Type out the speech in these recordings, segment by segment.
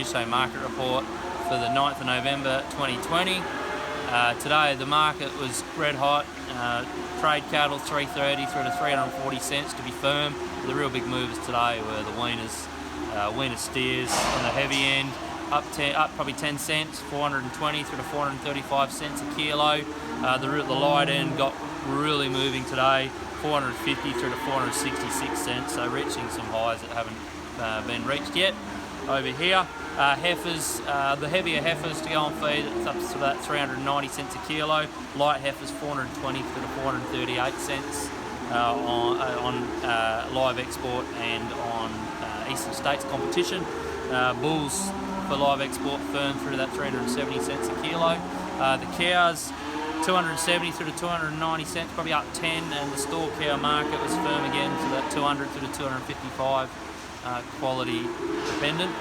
Muchea market report for the 9th of November 2020. Today the market was red hot. Trade cattle 330 through to 340 cents to be firm. The real big movers today were the weaner steers on the heavy end, up probably 10 cents, 420 through to 435 cents a kilo. The light end got really moving today, 450 through to 466 cents, so reaching some highs that haven't been reached yet. Over here, heifers, the heavier heifers to go on feed, it's up to that 390 cents a kilo. Light heifers 420 through to 438 cents on live export and on Eastern States competition. Bulls for live export firm through to that 370 cents a kilo. The cows 270 through to 290 cents, probably up 10, and the store cow market was firm again to that 200 through to 255, quality dependent.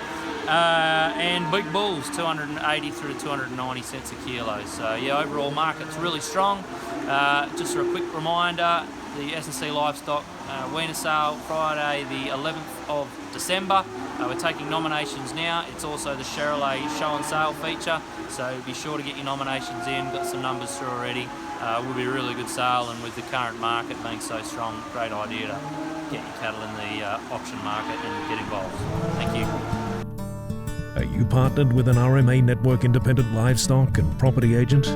And big bulls 280 through to 290 cents a kilo. So yeah, overall market's really strong. Just for a quick reminder, the S&C Livestock Weaner Sale Friday the 11th of December. We're taking nominations now. It's also the Chevrolet Show and Sale feature, so be sure to get your nominations in. Got some numbers through already. Will be a really good sale, and with the current market being so strong, great idea to get your cattle in the auction market and get involved. Thank you. Are you partnered with an RMA Network independent livestock and property agent?